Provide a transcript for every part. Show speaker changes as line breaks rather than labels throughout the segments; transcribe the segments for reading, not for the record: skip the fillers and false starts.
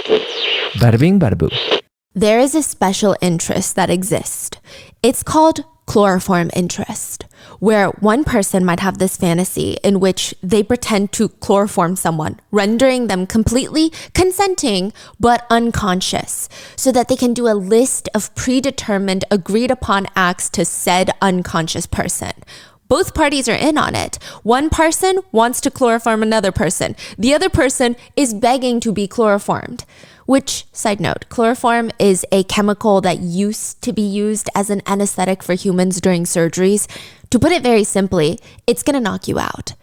Bada bing, bada boo.
There is a special interest that exists. It's called chloroform interest, where one person might have this fantasy in which they pretend to chloroform someone, rendering them completely consenting but unconscious, so that they can do a list of predetermined, agreed upon acts to said unconscious person. Both parties are in on it. One person wants to chloroform another person. The other person is begging to be chloroformed. Which, side note, chloroform is a chemical that used to be used as an anesthetic for humans during surgeries. To put it very simply, it's gonna knock you out.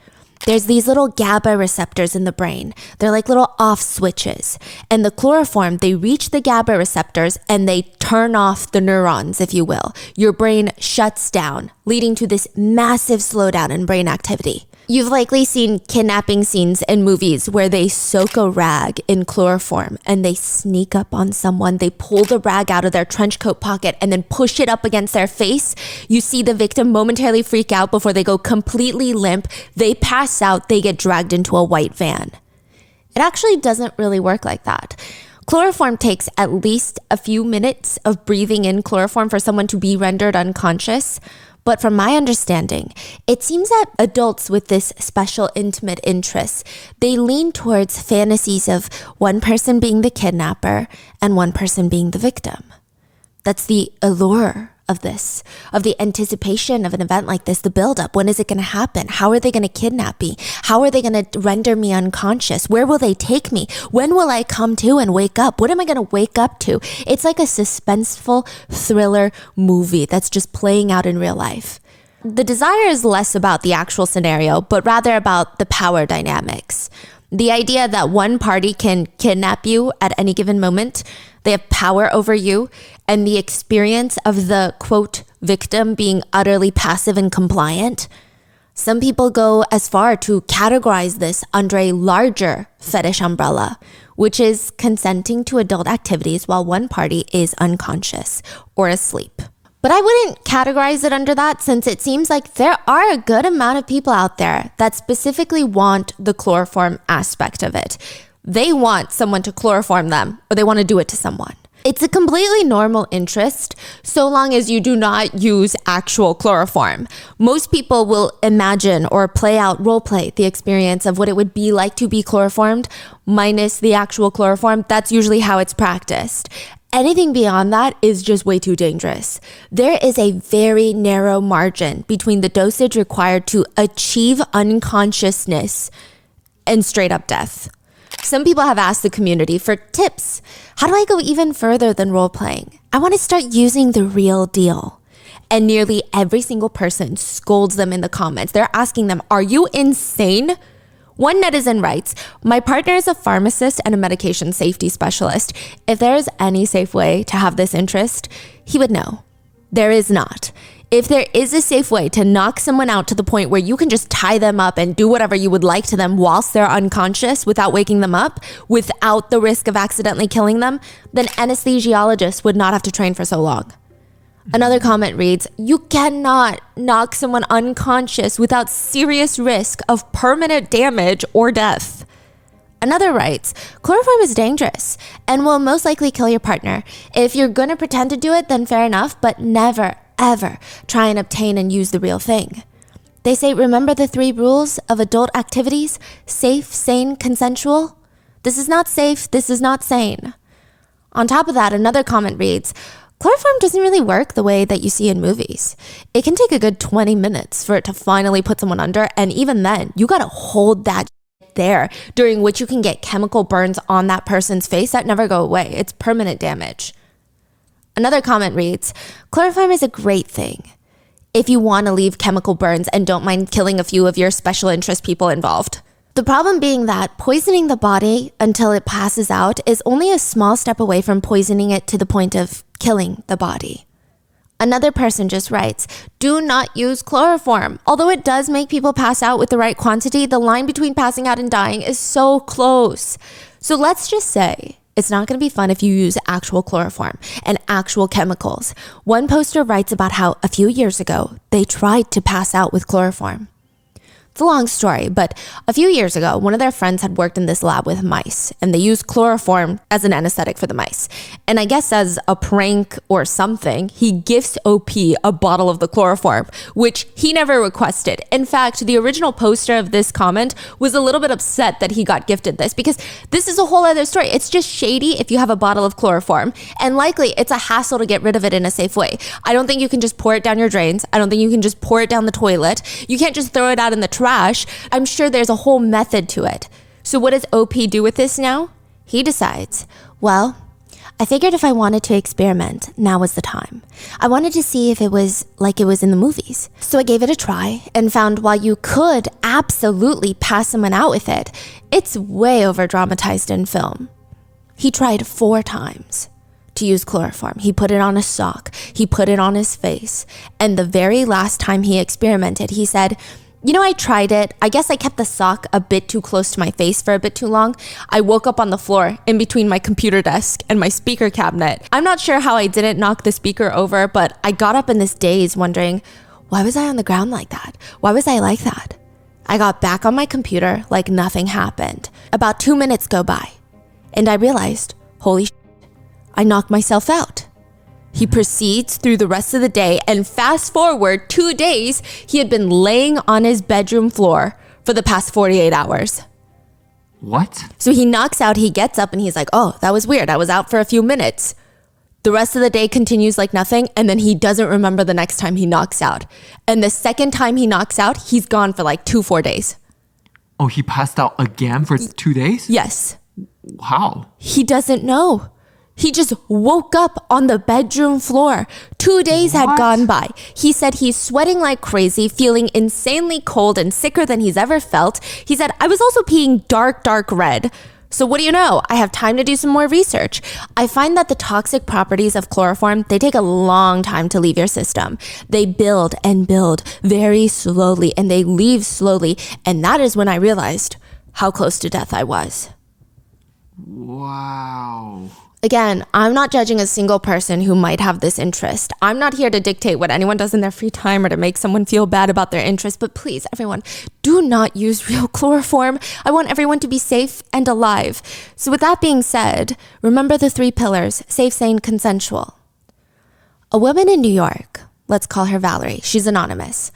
There's these little GABA receptors in the brain. They're like little off switches. And the chloroform, they reach the GABA receptors and they turn off the neurons, if you will. Your brain shuts down, leading to this massive slowdown in brain activity. You've likely seen kidnapping scenes in movies where they soak a rag in chloroform and they sneak up on someone. They pull the rag out of their trench coat pocket and then push it up against their face. You see the victim momentarily freak out before they go completely limp. They pass out. They get dragged into a white van. It actually doesn't really work like that. Chloroform takes at least a few minutes of breathing in chloroform for someone to be rendered unconscious. But from my understanding, it seems that adults with this special intimate interest, they lean towards fantasies of one person being the kidnapper and one person being the victim. That's the allure of this, of the anticipation of an event like this, the buildup. When is it going to happen? How are they going to kidnap me? How are they going to render me unconscious? Where will they take me? When will I come to and wake up? What am I going to wake up to? It's like a suspenseful thriller movie that's just playing out in real life. The desire is less about the actual scenario, but rather about the power dynamics. The idea that one party can kidnap you at any given moment, they have power over you, and the experience of the, quote, victim being utterly passive and compliant. Some people go as far to categorize this under a larger fetish umbrella, which is consenting to adult activities while one party is unconscious or asleep. But I wouldn't categorize it under that, since it seems like there are a good amount of people out there that specifically want the chloroform aspect of it. They want someone to chloroform them, or they want to do it to someone. It's a completely normal interest, so long as you do not use actual chloroform. Most people will imagine or role play the experience of what it would be like to be chloroformed minus the actual chloroform. That's usually how it's practiced. Anything beyond that is just way too dangerous. There is a very narrow margin between the dosage required to achieve unconsciousness and straight up death. Some people have asked the community for tips. How do I go even further than role playing? I want to start using the real deal. And nearly every single person scolds them in the comments. They're asking them, are you insane? One netizen writes, my partner is a pharmacist and a medication safety specialist. If there is any safe way to have this interest, he would know. There is not. If there is a safe way to knock someone out to the point where you can just tie them up and do whatever you would like to them whilst they're unconscious without waking them up, without the risk of accidentally killing them, then anesthesiologists would not have to train for so long. Another comment reads, you cannot knock someone unconscious without serious risk of permanent damage or death. Another writes, chloroform is dangerous and will most likely kill your partner. If you're going to pretend to do it, then fair enough, but never, ever try and obtain and use the real thing. They say, remember the 3 rules of adult activities: safe, sane, consensual. This is not safe. This is not sane. On top of that, another comment reads, chloroform doesn't really work the way that you see in movies. It can take a good 20 minutes for it to finally put someone under. And even then, you got to hold that there, during which you can get chemical burns on that person's face that never go away. It's permanent damage. Another comment reads, chloroform is a great thing if you want to leave chemical burns and don't mind killing a few of your special interest people involved. The problem being that poisoning the body until it passes out is only a small step away from poisoning it to the point of killing the body. Another person just writes, do not use chloroform. Although it does make people pass out with the right quantity, the line between passing out and dying is so close. So let's just say it's not going to be fun if you use actual chloroform and actual chemicals. One poster writes about how a few years ago, they tried to pass out with chloroform. It's a long story, but a few years ago, one of their friends had worked in this lab with mice, and they used chloroform as an anesthetic for the mice. And I guess as a prank or something, he gifts OP a bottle of the chloroform, which he never requested. In fact, the original poster of this comment was a little bit upset that he got gifted this, because this is a whole other story. It's just shady if you have a bottle of chloroform, and likely it's a hassle to get rid of it in a safe way. I don't think you can just pour it down your drains. I don't think you can just pour it down the toilet. You can't just throw it out in the trash. I'm sure there's a whole method to it. So what does OP do with this now? He decides, well, I figured if I wanted to experiment, now was the time. I wanted to see if it was like it was in the movies. So I gave it a try and found while you could absolutely pass someone out with it, it's way over dramatized in film. He tried 4 times to use chloroform. He put it on a sock. He put it on his face. And the very last time he experimented, he said, I tried it. I guess I kept the sock a bit too close to my face for a bit too long. I woke up on the floor in between my computer desk and my speaker cabinet. I'm not sure how I didn't knock the speaker over, but I got up in this daze wondering, why was I on the ground like that? Why was I like that? I got back on my computer like nothing happened. About 2 minutes go by, and I realized, holy shit, I knocked myself out. He proceeds through the rest of the day, and fast forward 2 days, he had been laying on his bedroom floor for the past 48 hours.
What?
So he knocks out, he gets up, and he's like, oh, that was weird. I was out for a few minutes. The rest of the day continues like nothing, and then he doesn't remember the next time he knocks out. And the second time he knocks out, he's gone for like 4 days.
Oh, he passed out again for 2 days?
Yes.
How?
He doesn't know. He just woke up on the bedroom floor. 2 days had gone by. He said he's sweating like crazy, feeling insanely cold and sicker than he's ever felt. He said, I was also peeing dark red. So what do you know? I have time to do some more research. I find that the toxic properties of chloroform, they take a long time to leave your system. They build and build very slowly, and they leave slowly. And that is when I realized how close to death I was.
Wow.
Again, I'm not judging a single person who might have this interest. I'm not here to dictate what anyone does in their free time or to make someone feel bad about their interest, but please, everyone, do not use real chloroform. I want everyone to be safe and alive. So with that being said, remember the 3 pillars: safe, sane, consensual. A woman in New York, let's call her Valerie, she's anonymous.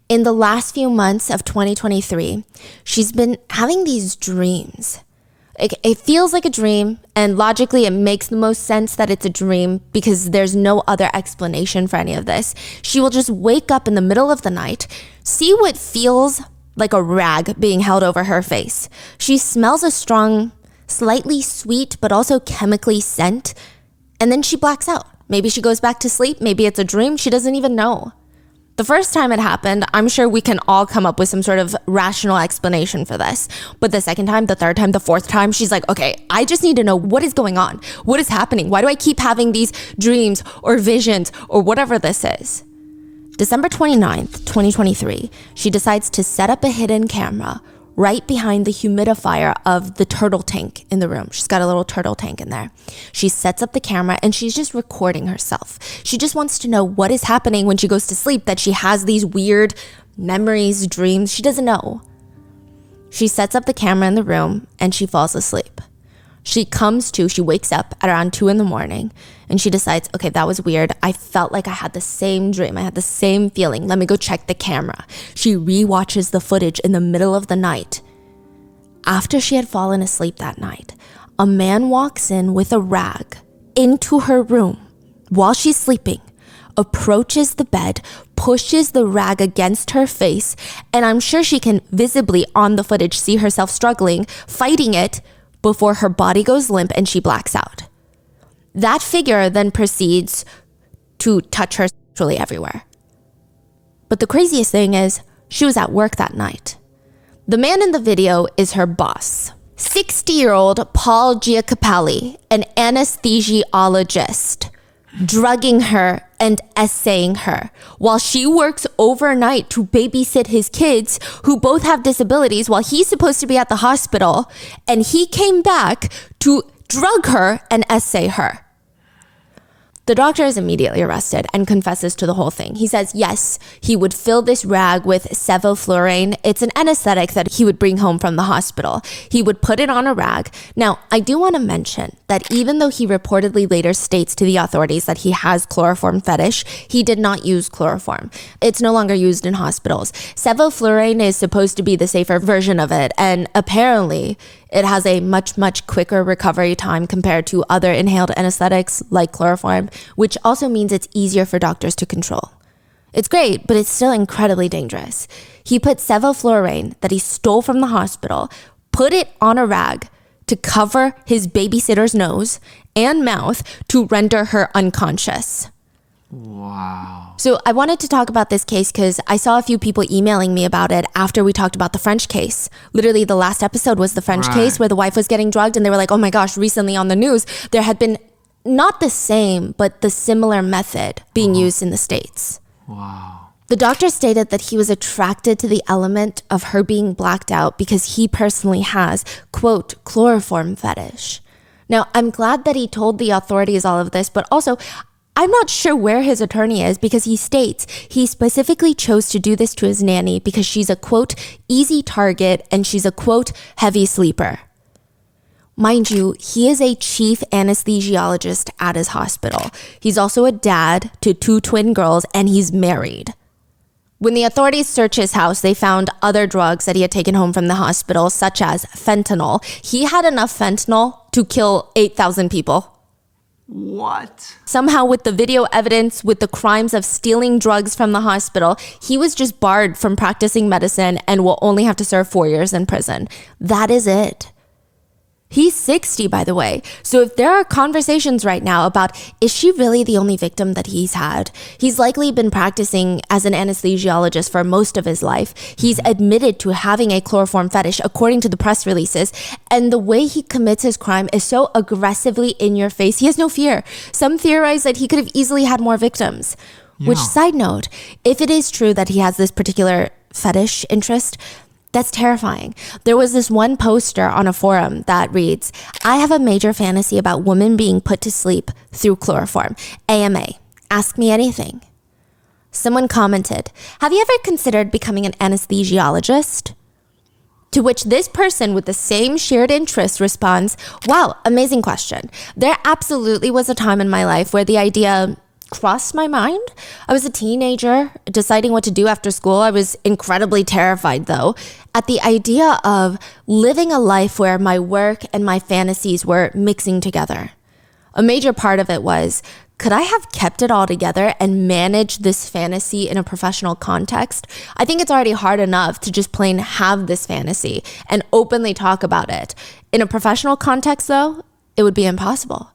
In the last few months of 2023, she's been having these dreams. It feels like a dream, and logically it makes the most sense that it's a dream because there's no other explanation for any of this. She will just wake up in the middle of the night, see what feels like a rag being held over her face. She smells a strong, slightly sweet, but also chemically scent, and then she blacks out. Maybe she goes back to sleep, maybe it's a dream, she doesn't even know. The first time it happened, I'm sure we can all come up with some sort of rational explanation for this. But the second time, the third time, the fourth time, she's like, okay, I just need to know what is going on. What is happening? Why do I keep having these dreams or visions or whatever this is? December 29th, 2023, she decides to set up a hidden camera right behind the humidifier of the turtle tank in the room. She's got a little turtle tank in there. She sets up the camera and she's just recording herself. She just wants to know what is happening when she goes to sleep, that she has these weird memories, dreams. She doesn't know. She sets up the camera in the room and she falls asleep. She wakes up at around 2 a.m. and she decides, okay, that was weird. I felt like I had the same dream. I had the same feeling. Let me go check the camera. She rewatches the footage in the middle of the night. After she had fallen asleep that night, a man walks in with a rag into her room while she's sleeping, approaches the bed, pushes the rag against her face, and I'm sure she can visibly on the footage see herself struggling, fighting it, before her body goes limp and she blacks out. That figure then proceeds to touch her sexually everywhere. But the craziest thing is, she was at work that night. The man in the video is her boss, 60-year-old Paul Giacopelli, an anesthesiologist, drugging her and essaying her while she works overnight to babysit his kids who both have disabilities while he's supposed to be at the hospital, and he came back to drug her and essay her. The doctor is immediately arrested and confesses to the whole thing. He says, yes, he would fill this rag with sevoflurane. It's an anesthetic that he would bring home from the hospital. He would put it on a rag. Now, I do want to mention that even though he reportedly later states to the authorities that he has chloroform fetish, he did not use chloroform. It's no longer used in hospitals. Sevoflurane is supposed to be the safer version of it, and apparently it has a much, much quicker recovery time compared to other inhaled anesthetics like chloroform, which also means it's easier for doctors to control. It's great, but it's still incredibly dangerous. He put sevoflurane that he stole from the hospital, put it on a rag to cover his babysitter's nose and mouth to render her unconscious.
Wow.
So I wanted to talk about this case because I saw a few people emailing me about it after we talked about the French case. Literally, the last episode was the French case where the wife was getting drugged, and they were like, oh my gosh, recently on the news, there had been not the same, but the similar method being used in the States.
Wow.
The doctor stated that he was attracted to the element of her being blacked out because he personally has, quote, chloroform fetish. Now, I'm glad that he told the authorities all of this, but also, I'm not sure where his attorney is because he states he specifically chose to do this to his nanny because she's a, quote, easy target and she's a, quote, heavy sleeper. Mind you, he is a chief anesthesiologist at his hospital. He's also a dad to 2 twin girls and he's married. When the authorities searched his house, they found other drugs that he had taken home from the hospital, such as fentanyl. He had enough fentanyl to kill 8,000 people.
What?
Somehow with the video evidence, with the crimes of stealing drugs from the hospital, he was just barred from practicing medicine and will only have to serve 4 years in prison. That is it. He's 60, by the way. So if there are conversations right now about, is she really the only victim that he's had? He's likely been practicing as an anesthesiologist for most of his life. He's admitted to having a chloroform fetish, according to the press releases. And the way he commits his crime is so aggressively in your face. He has no fear. Some theorize that he could have easily had more victims.
Yeah.
Which, side note, if it is true that he has this particular fetish interest, that's terrifying. There was this one poster on a forum that reads, I have a major fantasy about women being put to sleep through chloroform. AMA. Ask me anything. Someone commented, have you ever considered becoming an anesthesiologist? To which this person with the same shared interest responds, wow, amazing question. There absolutely was a time in my life where the idea crossed my mind. I was a teenager deciding what to do after school. I was incredibly terrified, though, at the idea of living a life where my work and my fantasies were mixing together. A major part of it was, could I have kept it all together and managed this fantasy in a professional context? I think it's already hard enough to just plain have this fantasy and openly talk about it. In a professional context, though, it would be impossible.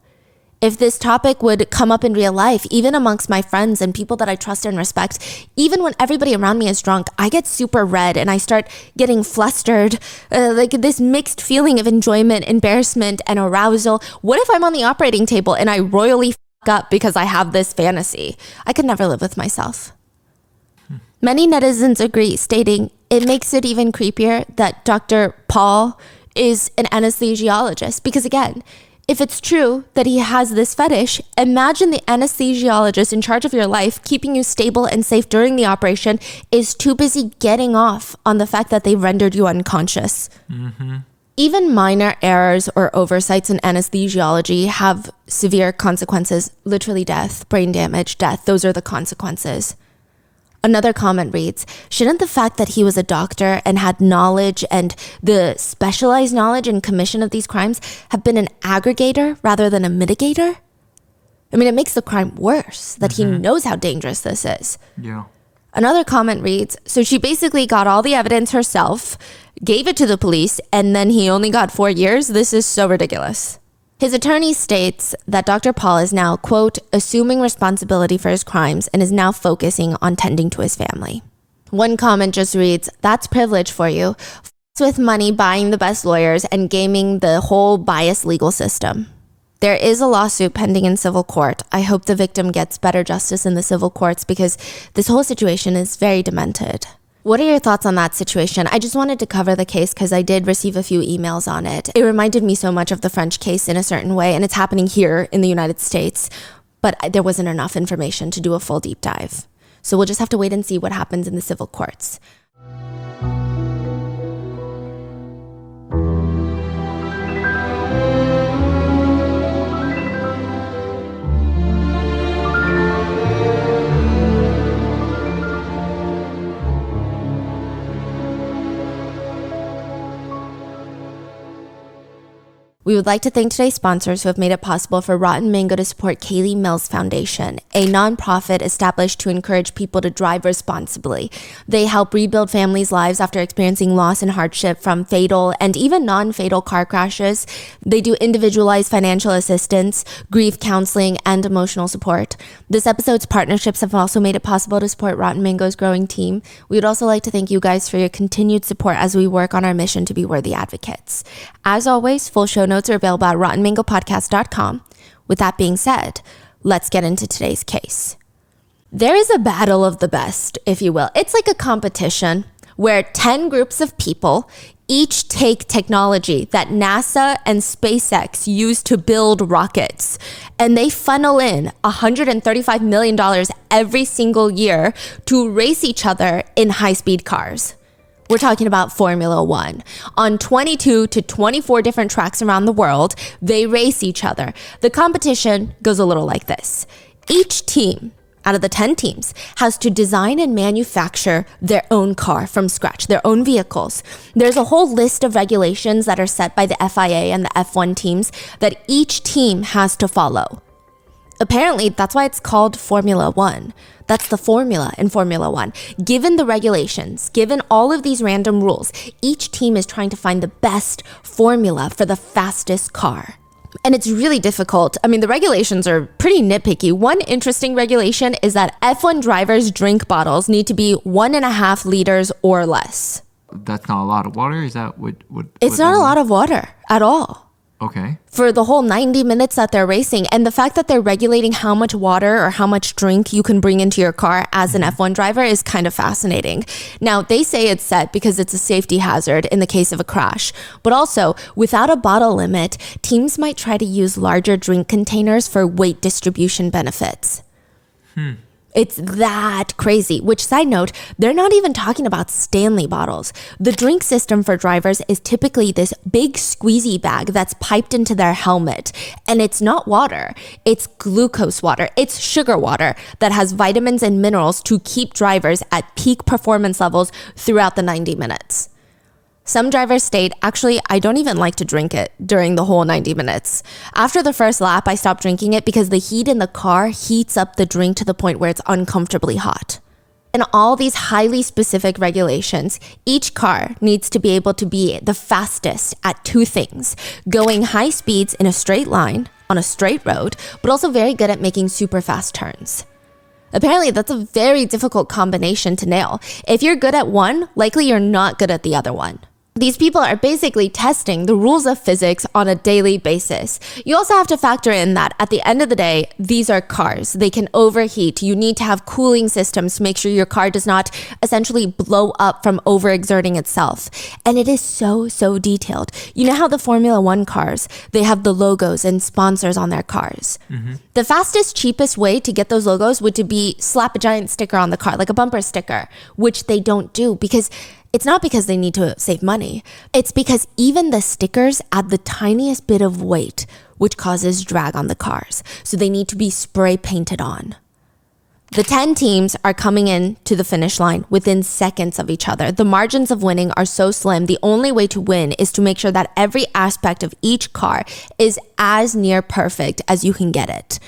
If this topic would come up in real life, even amongst my friends and people that I trust and respect, even when everybody around me is drunk, I get super red and I start getting flustered, like this mixed feeling of enjoyment, embarrassment, and arousal. What if I'm on the operating table and I royally fuck up because I have this fantasy? I could never live with myself. Many netizens agree, stating it makes it even creepier that Dr. Paul is an anesthesiologist because, again, if it's true that he has this fetish, imagine the anesthesiologist in charge of your life, keeping you stable and safe during the operation, is too busy getting off on the fact that they rendered you unconscious. Mm-hmm. Even minor errors or oversights in anesthesiology have severe consequences, literally death, brain damage, death. Those are the consequences. Another comment reads, shouldn't the fact that he was a doctor and had knowledge and the specialized knowledge and commission of these crimes have been an aggregator rather than a mitigator? I mean, it makes the crime worse that he knows how dangerous this is.
Yeah.
Another comment reads, so she basically got all the evidence herself, gave it to the police, and then he only got 4 years? This is so ridiculous. His attorney states that Dr. Paul is now, quote, assuming responsibility for his crimes and is now focusing on tending to his family. One comment just reads, that's privilege for you. With money, buying the best lawyers, and gaming the whole biased legal system. There is a lawsuit pending in civil court. I hope the victim gets better justice in the civil courts because this whole situation is very demented. What are your thoughts on that situation? I just wanted to cover the case because I did receive a few emails on it. It reminded me so much of the French case in a certain way, and it's happening here in the United States. but there wasn't enough information to do a full deep dive. So we'll just have to wait and see what happens in the civil courts. We would like to thank today's sponsors who have made it possible for Rotten Mango to support Kaylee Mills Foundation, a nonprofit established to encourage people to drive responsibly. They help rebuild families' lives after experiencing loss and hardship from fatal and even non-fatal car crashes. They do individualized financial assistance, grief counseling, and emotional support. This episode's partnerships have also made it possible to support Rotten Mango's growing team. We would also like to thank you guys for your continued support as we work on our mission to be worthy advocates. As always, full show notes are available at rottenmangopodcast.com. With that being said, let's get into today's case. There is a battle of the best, if you will. It's like a competition where 10 groups of people each take technology that NASA and SpaceX use to build rockets, and they funnel in $135 million every single year to race each other in high-speed cars. We're talking about Formula One. On 22 to 24 different tracks around the world, they race each other. The competition goes a little like this. Each team, out of the 10 teams, has to design and manufacture their own car from scratch, their own vehicles. There's a whole list of regulations that are set by the FIA and the F1 teams that each team has to follow. Apparently, that's why it's called Formula One. That's the formula in Formula One. Given the regulations, given all of these random rules, each team is trying to find the best formula for the fastest car. And it's really difficult. I mean, the regulations are pretty nitpicky. One interesting regulation is that F1 drivers' drink bottles need to be 1.5 liters or less.
That's not a lot of water? Is that what
It's not a lot of water at all.
Okay.
For the whole 90 minutes that they're racing. And the fact that they're regulating how much water or how much drink you can bring into your car as an F1 driver is kind of fascinating. Now, they say it's set because it's a safety hazard in the case of a crash. But also, without a bottle limit, teams might try to use larger drink containers for weight distribution benefits. It's that crazy. Which, side note, they're not even talking about Stanley bottles. The drink system for drivers is typically this big squeezy bag that's piped into their helmet. And it's not water. It's glucose water. It's sugar water that has vitamins and minerals to keep drivers at peak performance levels throughout the 90 minutes. Some drivers state, actually, I don't even like to drink it during the whole 90 minutes. After the first lap, I stopped drinking it because the heat in the car heats up the drink to the point where it's uncomfortably hot. In all these highly specific regulations, each car needs to be able to be the fastest at two things: going high speeds in a straight line on a straight road, but also very good at making super fast turns. Apparently, that's a very difficult combination to nail. If you're good at one, likely you're not good at the other one. These people are basically testing the rules of physics on a daily basis. You also have to factor in that at the end of the day, these are cars. They can overheat. You need to have cooling systems to make sure your car does not essentially blow up from overexerting itself. And it is so detailed. You know how the Formula One cars, they have the logos and sponsors on their cars. The fastest, cheapest way to get those logos would to be slap a giant sticker on the car, like a bumper sticker, which they don't do because it's not because they need to save money. It's because even the stickers add the tiniest bit of weight, which causes drag on the cars. So they need to be spray painted on. The 10 teams are coming in to the finish line within seconds of each other. The margins of winning are so slim. The only way to win is to make sure that every aspect of each car is as near perfect as you can get it.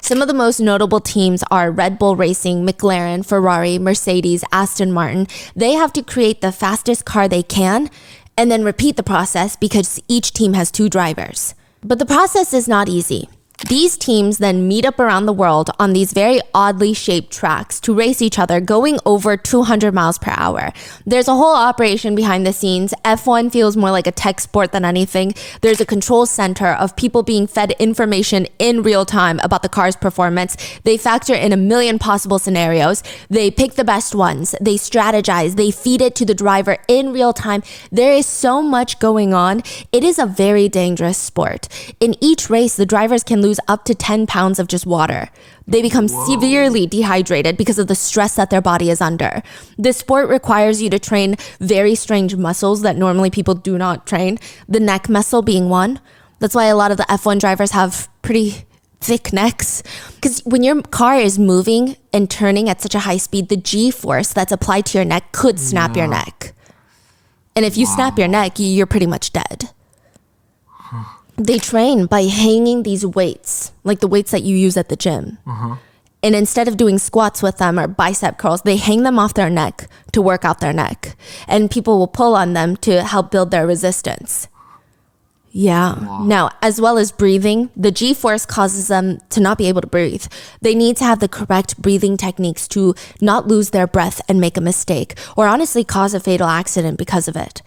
Some of the most notable teams are Red Bull Racing, McLaren, Ferrari, Mercedes, Aston Martin. They have to create the fastest car they can and then repeat the process because each team has 2 drivers. But the process is not easy. These teams then meet up around the world on these very oddly shaped tracks to race each other going over 200 miles per hour. There's a whole operation behind the scenes. F1 feels more like a tech sport than anything. There's a control center of people being fed information in real time about the car's performance. They factor in a million possible scenarios. They pick the best ones. They strategize. They feed it to the driver in real time. There is so much going on. It is a very dangerous sport. In each race, the drivers can lose lose up to 10 pounds of just water. They become severely dehydrated because of the stress that their body is under. This sport requires you to train very strange muscles that normally people do not train, the neck muscle being one. That's why a lot of the F1 drivers have pretty thick necks. Because when your car is moving and turning at such a high speed, the G-force that's applied to your neck could snap your neck. And if you snap your neck, you're pretty much dead. They train by hanging these weights, like the weights that you use at the gym. And instead of doing squats with them or bicep curls, they hang them off their neck to work out their neck. And people will pull on them to help build their resistance. Yeah. Wow. Now, as well as breathing, the G-force causes them to not be able to breathe. They need to have the correct breathing techniques to not lose their breath and make a mistake, or honestly cause a fatal accident because of it.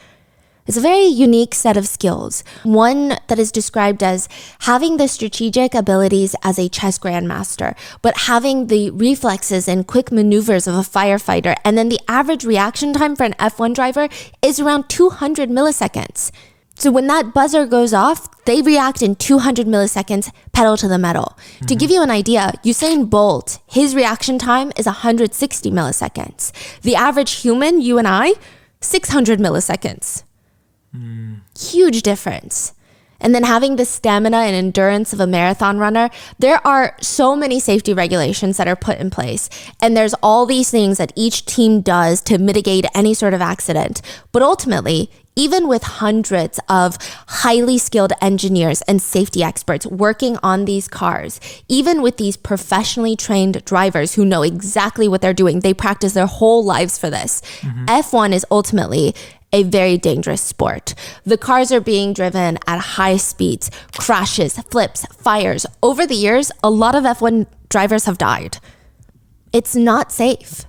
It's a very unique set of skills, one that is described as having the strategic abilities as a chess grandmaster, but having the reflexes and quick maneuvers of a firefighter. And then the average reaction time for an F1 driver is around 200 milliseconds. So when that buzzer goes off, they react in 200 milliseconds, pedal to the metal. To give you an idea, Usain Bolt, his reaction time is 160 milliseconds. The average human, you and I, 600 milliseconds. Huge difference. And then having the stamina and endurance of a marathon runner, there are so many safety regulations that are put in place. And there's all these things that each team does to mitigate any sort of accident. But ultimately, even with hundreds of highly skilled engineers and safety experts working on these cars, even with these professionally trained drivers who know exactly what they're doing, they practice their whole lives for this. F1 is ultimately a very dangerous sport. The cars are being driven at high speeds, crashes, flips, fires. Over the years, a lot of F1 drivers have died. It's not safe.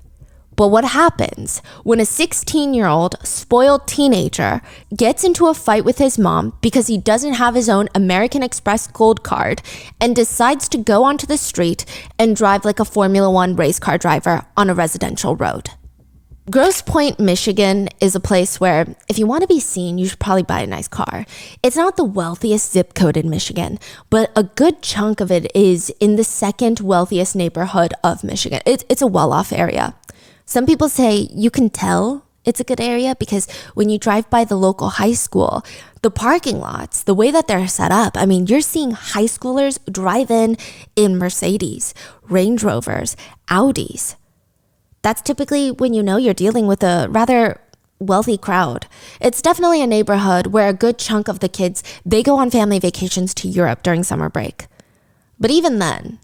But what happens when a 16-year-old spoiled teenager gets into a fight with his mom because he doesn't have his own American Express Gold card and decides to go onto the street and drive like a Formula One race car driver on a residential road? Grosse Pointe, Michigan is a place where if you want to be seen, you should probably buy a nice car. It's not the wealthiest zip code in Michigan, but a good chunk of it is in the second wealthiest neighborhood of Michigan. It's a well-off area. Some people say you can tell it's a good area because when you drive by the local high school, the parking lots, the way that they're set up, I mean, you're seeing high schoolers drive in Mercedes, Range Rovers, Audis. That's typically when you know you're dealing with a rather wealthy crowd. It's definitely a neighborhood where a good chunk of the kids, they go on family vacations to Europe during summer break. But even then,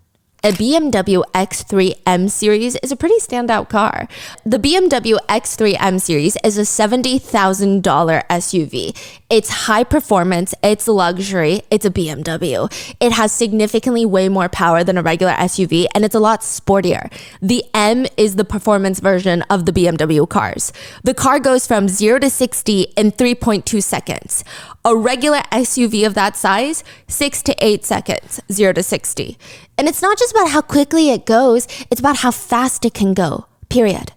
a BMW X3 M Series is a pretty standout car. The BMW X3 M Series is a $70,000 SUV. It's high performance, it's luxury, it's a BMW. It has significantly way more power than a regular SUV, and it's a lot sportier. The M is the performance version of the BMW cars. The car goes from 0 to 60 in 3.2 seconds. A regular SUV of that size, 6 to 8 seconds, 0 to 60. And it's not just about how quickly it goes, it's about how fast it can go, period.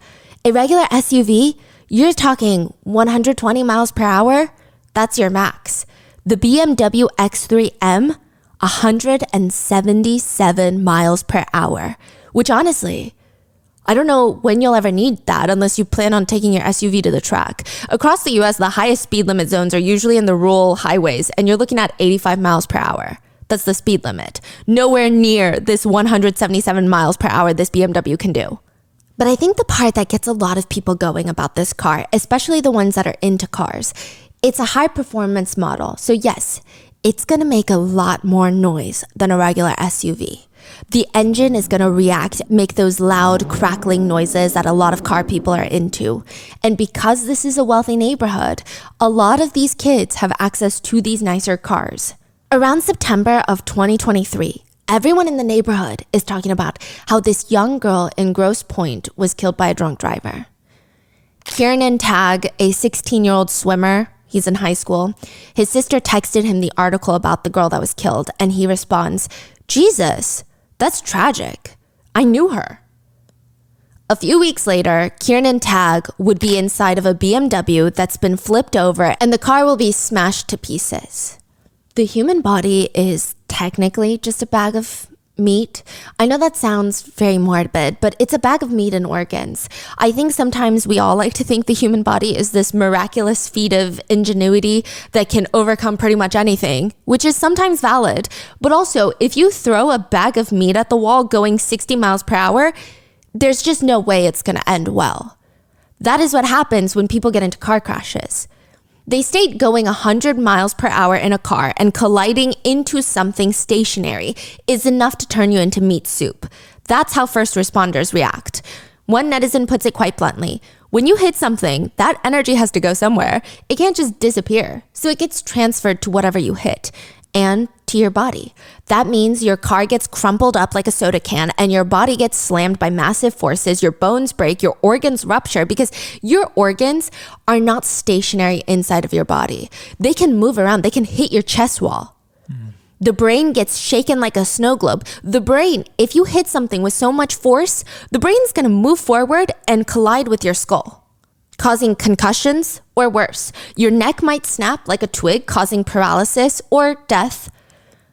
A regular SUV, you're talking 120 miles per hour, that's your max. The BMW X3M, 177 miles per hour, which honestly, I don't know when you'll ever need that unless you plan on taking your SUV to the track. Across the US, the highest speed limit zones are usually in the rural highways, and you're looking at 85 miles per hour. That's the speed limit. Nowhere near this 177 miles per hour this BMW can do. But I think the part that gets a lot of people going about this car, especially the ones that are into cars, it's a high performance model. So yes, it's gonna make a lot more noise than a regular SUV. The engine is gonna react, make those loud crackling noises that a lot of car people are into. And because this is a wealthy neighborhood, a lot of these kids have access to these nicer cars. Around September of 2023, everyone in the neighborhood is talking about how this young girl in Grosse Pointe was killed by a drunk driver. Kiernan Tagg, a 16-year-old swimmer, he's in high school, his sister texted him the article about the girl that was killed, and he responds, "Jesus, that's tragic. I knew her." A few weeks later, Kiernan Tagg would be inside of a BMW that's been flipped over, and the car will be smashed to pieces. The human body is technically just a bag of meat. I know that sounds very morbid, but it's a bag of meat and organs. I think sometimes we all like to think the human body is this miraculous feat of ingenuity that can overcome pretty much anything, which is sometimes valid. But also, if you throw a bag of meat at the wall going 60 miles per hour, there's just no way it's going to end well. That is what happens when people get into car crashes. They state going 100 miles per hour in a car and colliding into something stationary is enough to turn you into meat soup. That's how first responders react. One netizen puts it quite bluntly. When you hit something, that energy has to go somewhere. It can't just disappear. So it gets transferred to whatever you hit and to your body. That means your car gets crumpled up like a soda can and your body gets slammed by massive forces. Your bones break, your organs rupture because your organs are not stationary inside of your body. They can move around. They can hit your chest wall. The brain gets shaken like a snow globe. The brain, if you hit something with so much force, the brain's going to move forward and collide with your skull, causing concussions or worse. Your neck might snap like a twig, causing paralysis or death.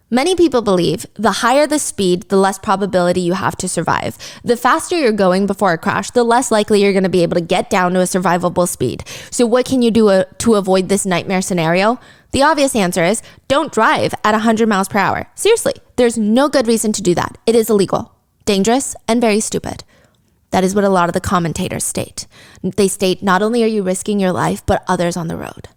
Many people believe the higher the speed, the less probability you have to survive. The faster you're going before a crash, the less likely you're going to be able to get down to a survivable speed. So what can you do to avoid this nightmare scenario? The obvious answer is don't drive at 100 miles per hour. Seriously, there's no good reason to do that. It is illegal, dangerous, and very stupid. That is what a lot of the commentators state. They state not only are you risking your life, but others on the road.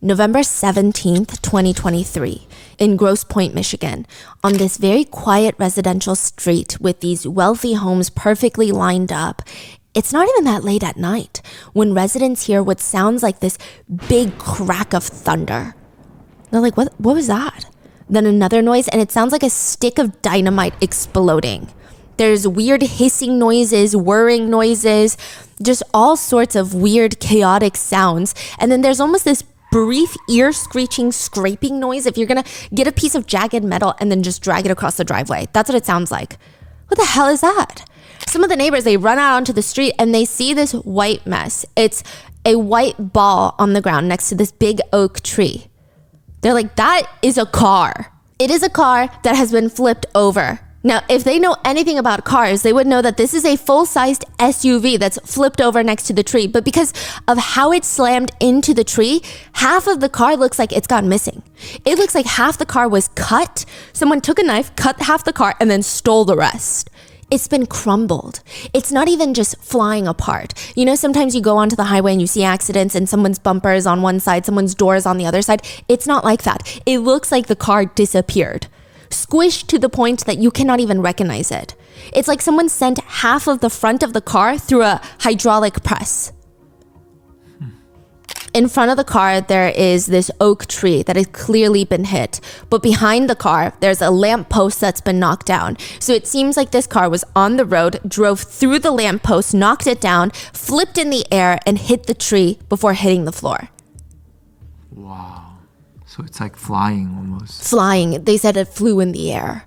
November 17th, 2023, in Grosse Pointe, Michigan, on this very quiet residential street with these wealthy homes perfectly lined up. It's not even that late at night when residents hear what sounds like this big crack of thunder. They're like, what was that? Then another noise, and it sounds like a stick of dynamite exploding. There's weird hissing noises, whirring noises, just all sorts of weird, chaotic sounds. And then there's almost this brief ear-screeching, scraping noise if you're gonna get a piece of jagged metal and then just drag it across the driveway. That's what it sounds like. What the hell is that? Some of the neighbors, they run out onto the street and they see this white mess. It's a white ball on the ground next to this big oak tree. They're like, that is a car. It is a car that has been flipped over. Now, if they know anything about cars, they would know that this is a full-sized SUV that's flipped over next to the tree. But because of how it slammed into the tree, half of the car looks like it's gone missing. It looks like half the car was cut. Someone took a knife, cut half the car, and then stole the rest. It's been crumbled. It's not even just flying apart. You know, sometimes you go onto the highway and you see accidents and someone's bumper is on one side, someone's door is on the other side. It's not like that. It looks like the car disappeared. Squished to the point that you cannot even recognize it. It's like someone sent half of the front of the car through a hydraulic press. In front of the car, there is this oak tree that has clearly been hit. But behind the car, there's a lamp post that's been knocked down. So it seems like this car was on the road, drove through the lamp post, knocked it down, flipped in the air, and hit the tree before hitting the floor.
Wow. So it's like flying almost.
Flying. They said it flew in the air.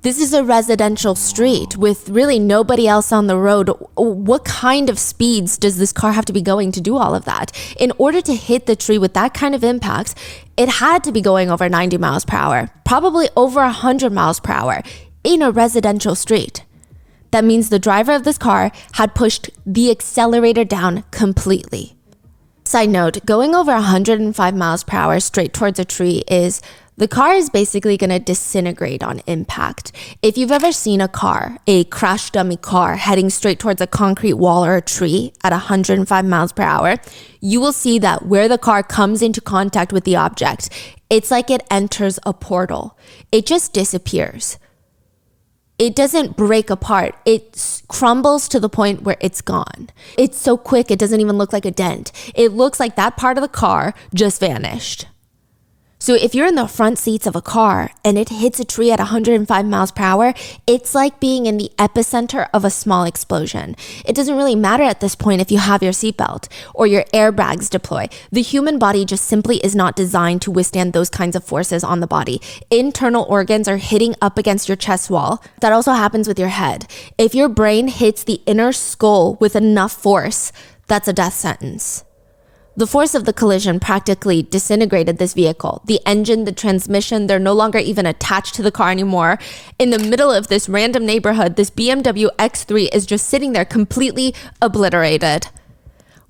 This is a residential street with really nobody else on the road. What kind of speeds does this car have to be going to do all of that? In order to hit the tree with that kind of impact, it had to be going over 90 miles per hour, probably over 100 miles per hour in a residential street. That means the driver of this car had pushed the accelerator down completely. Side note, going over 105 miles per hour straight towards a tree the car is basically going to disintegrate on impact. If you've ever seen a car, a crash dummy car, heading straight towards a concrete wall or a tree at 105 miles per hour, you will see that where the car comes into contact with the object, it's like it enters a portal. It just disappears. It doesn't break apart. It crumbles to the point where it's gone. It's so quick, it doesn't even look like a dent. It looks like that part of the car just vanished. So if you're in the front seats of a car and it hits a tree at 105 miles per hour, it's like being in the epicenter of a small explosion. It doesn't really matter at this point if you have your seatbelt or your airbags deploy. The human body just simply is not designed to withstand those kinds of forces on the body. Internal organs are hitting up against your chest wall. That also happens with your head. If your brain hits the inner skull with enough force, that's a death sentence. The force of the collision practically disintegrated this vehicle. The engine, the transmission, they're no longer even attached to the car anymore. In the middle of this random neighborhood, this BMW X3 is just sitting there completely obliterated.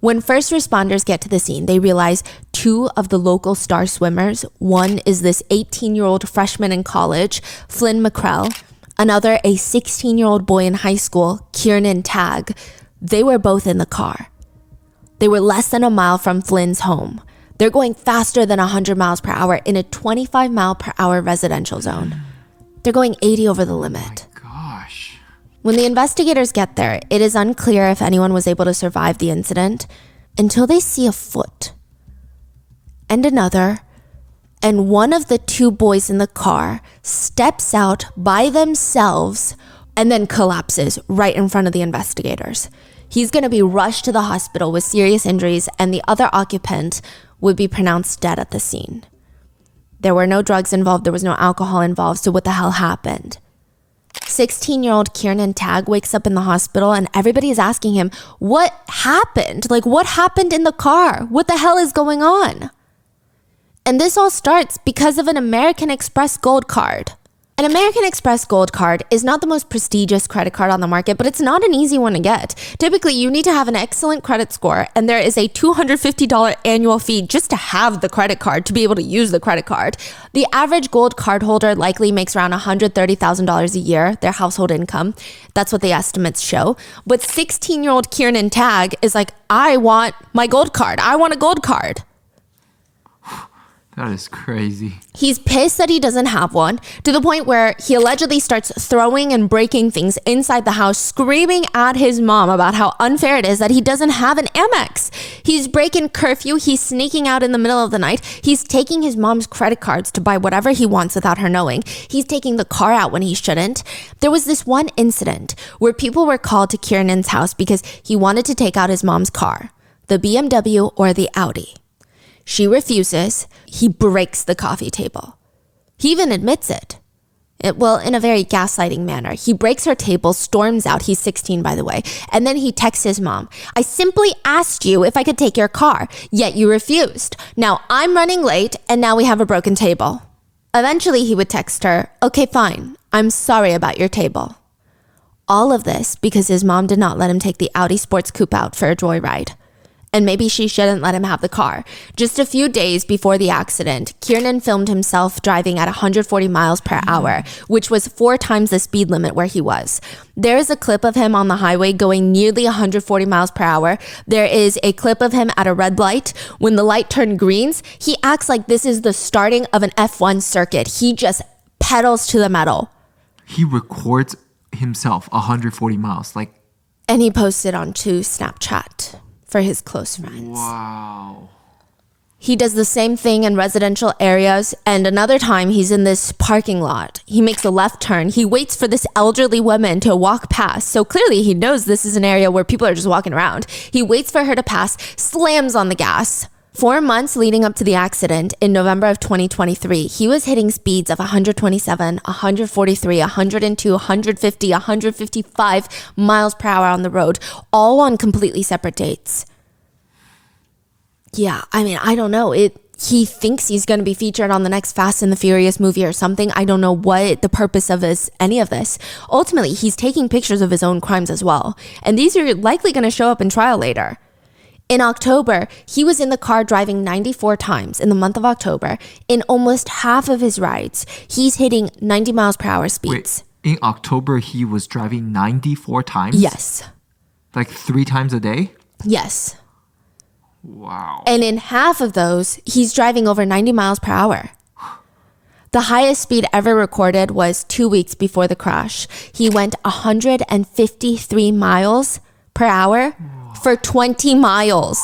When first responders get to the scene, they realize two of the local star swimmers, one is this 18-year-old freshman in college, Flynn McCrell, another a 16-year-old boy in high school, Kiernan Tagg. They were both in the car. They were less than a mile from Flynn's home. They're going faster than 100 miles per hour in a 25 mile per hour residential zone. They're going 80 over the limit.
Oh my gosh.
When the investigators get there, it is unclear if anyone was able to survive the incident until they see a foot and another, and one of the two boys in the car steps out by themselves and then collapses right in front of the investigators. He's going to be rushed to the hospital with serious injuries, and the other occupant would be pronounced dead at the scene. There were no drugs involved, there was no alcohol involved, so what the hell happened? 16-year-old Kiernan Tagg wakes up in the hospital and everybody is asking him, what happened? Like, what happened in the car? What the hell is going on? And this all starts because of an American Express Gold Card. An American Express Gold Card is not the most prestigious credit card on the market, but it's not an easy one to get. Typically, you need to have an excellent credit score, and there is a $250 annual fee just to have the credit card, to be able to use the credit card. The average gold card holder likely makes around $130,000 a year, their household income. That's what the estimates show. But 16-year-old Kiernan Tagg is like, I want my gold card. I want a gold card.
That is crazy.
He's pissed that he doesn't have one, to the point where he allegedly starts throwing and breaking things inside the house, screaming at his mom about how unfair it is that he doesn't have an Amex. He's breaking curfew. He's sneaking out in the middle of the night. He's taking his mom's credit cards to buy whatever he wants without her knowing. He's taking the car out when he shouldn't. There was this one incident where people were called to Kiernan's house because he wanted to take out his mom's car, the BMW or the Audi. She refuses. He breaks the coffee table. He even admits it. Well, in a very gaslighting manner. He breaks her table, storms out. He's 16, by the way. And then he texts his mom. I simply asked you if I could take your car, yet you refused. Now I'm running late, and now we have a broken table. Eventually, he would text her, okay, fine. I'm sorry about your table. All of this because his mom did not let him take the Audi Sports Coupe out for a joyride. And maybe she shouldn't let him have the car. Just a few days before the accident, Kiernan filmed himself driving at 140 miles per hour, which was 4 times the speed limit where he was. There is a clip of him on the highway going nearly 140 miles per hour. There is a clip of him at a red light. When the light turned greens, he acts like this is the starting of an F1 circuit. He just pedals to the metal.
He records himself 140 miles.
And he posted onto Snapchat for his close friends.
Wow.
He does the same thing in residential areas, and another time he's in this parking lot. He makes a left turn. He waits for this elderly woman to walk past. So clearly he knows this is an area where people are just walking around. He waits for her to pass, slams on the gas. 4 months leading up to the accident, in November of 2023, he was hitting speeds of 127, 143, 102, 150, 155 miles per hour on the road, all on completely separate dates. Yeah, I mean, I don't know. He thinks he's going to be featured on the next Fast and the Furious movie or something. I don't know what the purpose of any of this. Ultimately, he's taking pictures of his own crimes as well. And these are likely going to show up in trial later. In October, he was in the car driving 94 times in the month of October. In almost half of his rides, he's hitting 90 miles per hour speeds.
Wait, in October, he was driving 94 times?
Yes.
3 times a day?
Yes.
Wow.
And in half of those, he's driving over 90 miles per hour. The highest speed ever recorded was 2 weeks before the crash. He went 153 miles per hour for 20 miles.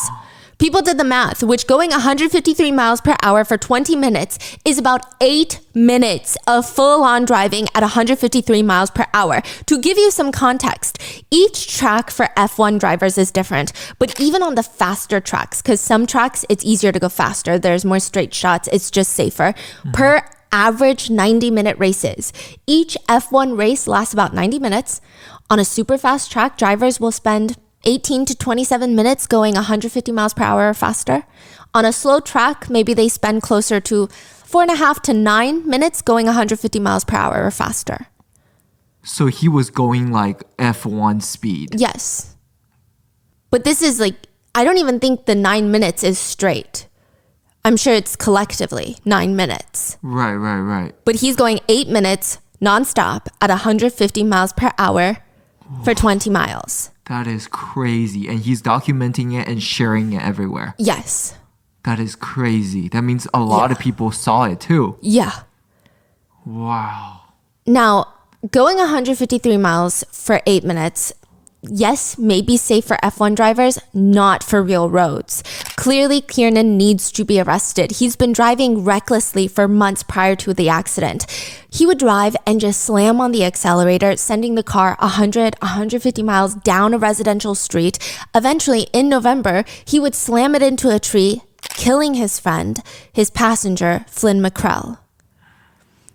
People did the math, which going 153 miles per hour for 20 minutes is about 8 minutes of full-on driving at 153 miles per hour. To give you some context, each track for F1 drivers is different, but even on the faster tracks, because some tracks, it's easier to go faster, there's more straight shots, it's just safer. Per average 90-minute races, each F1 race lasts about 90 minutes. On a super fast track, drivers will spend 18 to 27 minutes going 150 miles per hour or faster. On a slow track, maybe they spend closer to 4.5 to 9 minutes going 150 miles per hour or faster.
So he was going like F1 speed.
Yes. But this is like, I don't even think the 9 minutes is straight. I'm sure it's collectively 9 minutes.
Right.
But he's going 8 minutes nonstop at 150 miles per hour for 20 miles.
That is crazy. And he's documenting it and sharing it everywhere.
Yes.
That is crazy. That means a lot of people saw it too.
Yeah.
Wow.
Now, going 153 miles for 8 minutes, yes, maybe safe for F1 drivers, not for real roads. Clearly, Kiernan needs to be arrested. He's been driving recklessly for months prior to the accident. He would drive and just slam on the accelerator, sending the car 100, 150 miles down a residential street. Eventually, in November, he would slam it into a tree, killing his friend, his passenger, Flynn McCrell.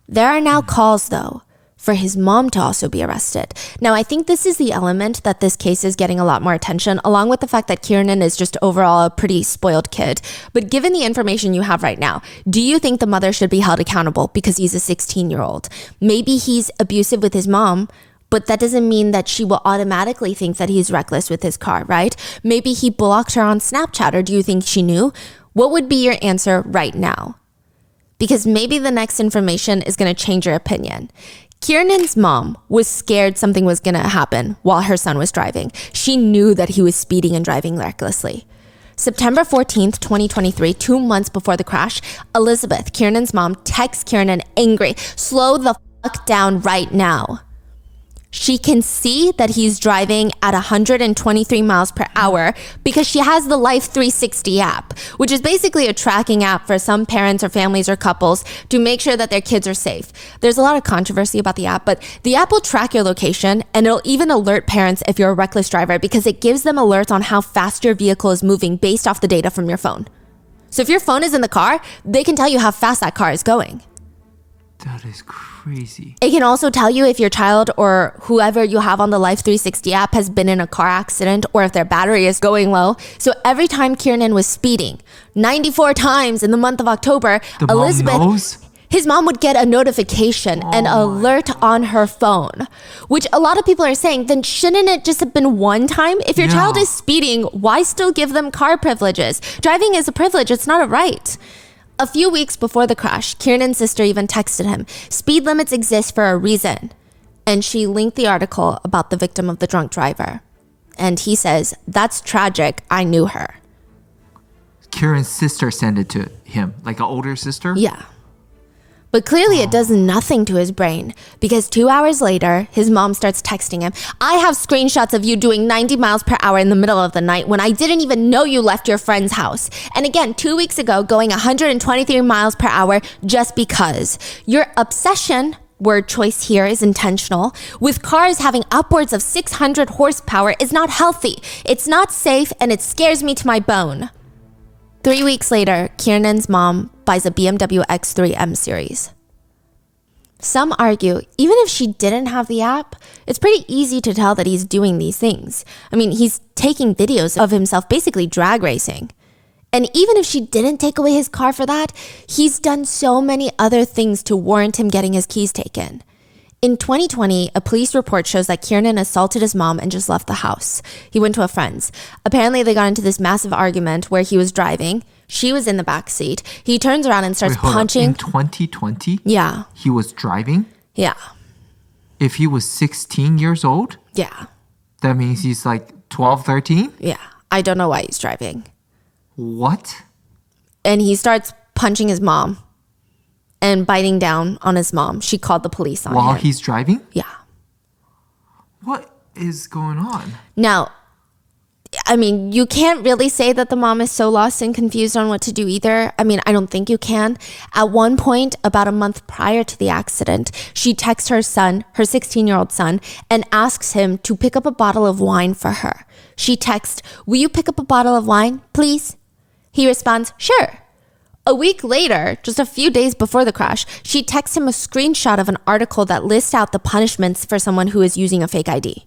There are now calls, though, for his mom to also be arrested. Now, I think this is the element that this case is getting a lot more attention, along with the fact that Kiernan is just overall a pretty spoiled kid. But given the information you have right now, do you think the mother should be held accountable because he's a 16-year-old? Maybe he's abusive with his mom, but that doesn't mean that she will automatically think that he's reckless with his car, right? Maybe he blocked her on Snapchat, or do you think she knew? What would be your answer right now? Because maybe the next information is going to change your opinion. Kiernan's mom was scared something was going to happen while her son was driving. She knew that he was speeding and driving recklessly. September 14th, 2023, 2 months before the crash, Elizabeth, Kiernan's mom, texts Kiernan angry, "Slow the fuck down right now." She can see that he's driving at 123 miles per hour because she has the Life 360 app, which is basically a tracking app for some parents or families or couples to make sure that their kids are safe. There's a lot of controversy about the app, but the app will track your location, and it'll even alert parents if you're a reckless driver because it gives them alerts on how fast your vehicle is moving based off the data from your phone. So if your phone is in the car, they can tell you how fast that car is going.
That is crazy.
It can also tell you if your child or whoever you have on the Life 360 app has been in a car accident or if their battery is going low. So every time Kiernan was speeding, 94 times in the month of October, Elizabeth, his mom would get a notification, an alert on her phone, which a lot of people are saying, then shouldn't it just have been one time? If your child is speeding, why still give them car privileges? Driving is a privilege, it's not a right. A few weeks before the crash, Kiernan's sister even texted him, "Speed limits exist for a reason." And she linked the article about the victim of the drunk driver. And he says, "That's tragic. I knew her."
Kieran's sister sent it to him, like an older sister?
Yeah. But clearly it does nothing to his brain because 2 hours later, his mom starts texting him, "I have screenshots of you doing 90 miles per hour in the middle of the night when I didn't even know you left your friend's house. And again, 2 weeks ago, going 123 miles per hour just because. Your obsession," word choice here is intentional, "with cars having upwards of 600 horsepower is not healthy. It's not safe and it scares me to my bone." 3 weeks later, Kiernan's mom buys a BMW X3 M Series. Some argue, even if she didn't have the app, it's pretty easy to tell that he's doing these things. I mean, he's taking videos of himself basically drag racing. And even if she didn't take away his car for that, he's done so many other things to warrant him getting his keys taken. In 2020, a police report shows that Kiernan assaulted his mom and just left the house. He went to a friend's. Apparently, they got into this massive argument where he was driving. She was in the back seat. He turns around and starts punching.
In 2020?
Yeah.
He was driving?
Yeah.
If he was 16 years old?
Yeah.
That means he's like 12, 13?
Yeah. I don't know why he's driving.
What?
And he starts punching his mom and biting down on his mom. She called the police on him.
While he's driving?
Yeah.
What is going on?
Now, I mean, you can't really say that the mom is so lost and confused on what to do either. I mean, I don't think you can. At one point, about a month prior to the accident, she texts her son, her 16-year-old son, and asks him to pick up a bottle of wine for her. She texts, "Will you pick up a bottle of wine, please?" He responds, "Sure." A week later, just a few days before the crash, she texts him a screenshot of an article that lists out the punishments for someone who is using a fake ID.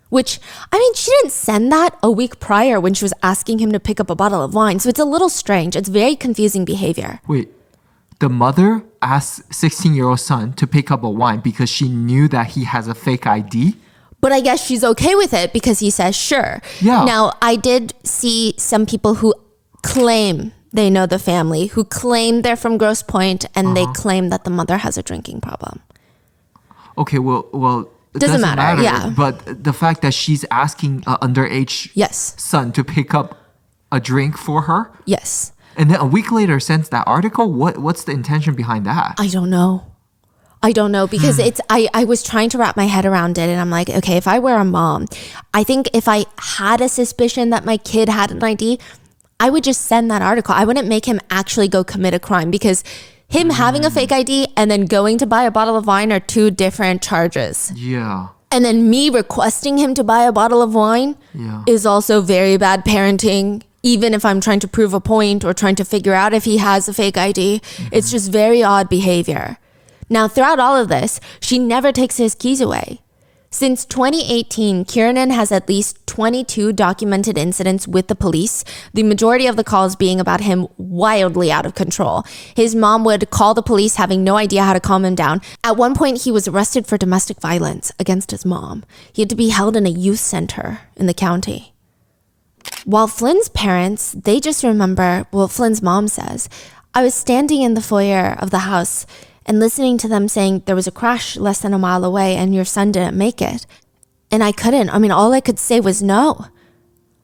Which, I mean, she didn't send that a week prior when she was asking him to pick up a bottle of wine. So it's a little strange. It's very confusing behavior.
Wait, the mother asked 16-year-old son to pick up a wine because she knew that he has a fake ID?
But I guess she's okay with it because he says, sure.
Yeah.
Now, I did see some people who claim they know the family, who claim they're from Grosse Pointe, and they claim that the mother has a drinking problem.
Okay, well, it
Doesn't matter, yeah.
But the fact that she's asking an underage son to pick up a drink for her?
Yes.
And then a week later sends that article? What's the intention behind that?
I don't know because I was trying to wrap my head around it, and I'm like, okay, if I were a mom, I think if I had a suspicion that my kid had an ID, I would just send that article. I wouldn't make him actually go commit a crime because him having a fake ID and then going to buy a bottle of wine are two different charges.
Yeah.
And then me requesting him to buy a bottle of wine is also very bad parenting. Even if I'm trying to prove a point or trying to figure out if he has a fake ID, it's just very odd behavior. Now, throughout all of this, she never takes his keys away. Since 2018, Kiernan has at least 22 documented incidents with the police, the majority of the calls being about him wildly out of control. His mom would call the police having no idea how to calm him down. At one point, he was arrested for domestic violence against his mom. He had to be held in a youth center in the county. While Flynn's parents, they just remember, well, Flynn's mom says, I was standing in the foyer of the house and listening to them saying there was a crash less than a mile away and your son didn't make it. And I couldn't. I mean, all I could say was no.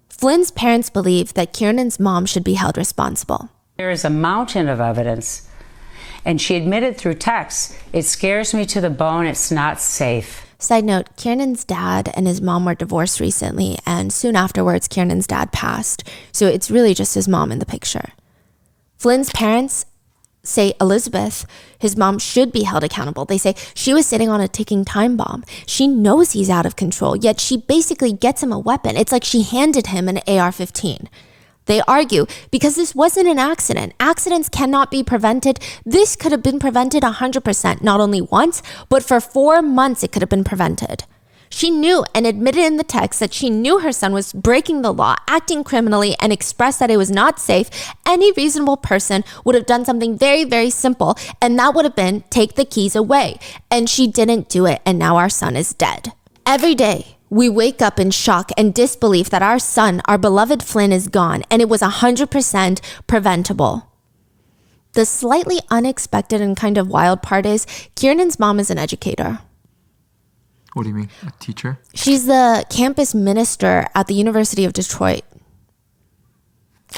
Flynn's parents believe that Kiernan's mom should be held responsible.
There is a mountain of evidence. And she admitted through text, it scares me to the bone, it's not safe.
Side note, Kiernan's dad and his mom were divorced recently, and soon afterwards, Kiernan's dad passed. So it's really just his mom in the picture. Flynn's parents say Elizabeth, his mom, should be held accountable. They say she was sitting on a ticking time bomb. She knows he's out of control, yet she basically gets him a weapon. It's like she handed him an AR-15. They argue because this wasn't an accident. Accidents cannot be prevented. This could have been prevented 100%, not only once, but for 4 months it could have been prevented. She knew and admitted in the text that she knew her son was breaking the law, acting criminally, and expressed that it was not safe. Any reasonable person would have done something very, very simple, and that would have been take the keys away. And she didn't do it, and now our son is dead. Every day, we wake up in shock and disbelief that our son, our beloved Flynn, is gone, and it was 100% preventable. The slightly unexpected and kind of wild part is Kiernan's mom is an educator.
What do you mean? A teacher?
She's the campus minister at the University of Detroit.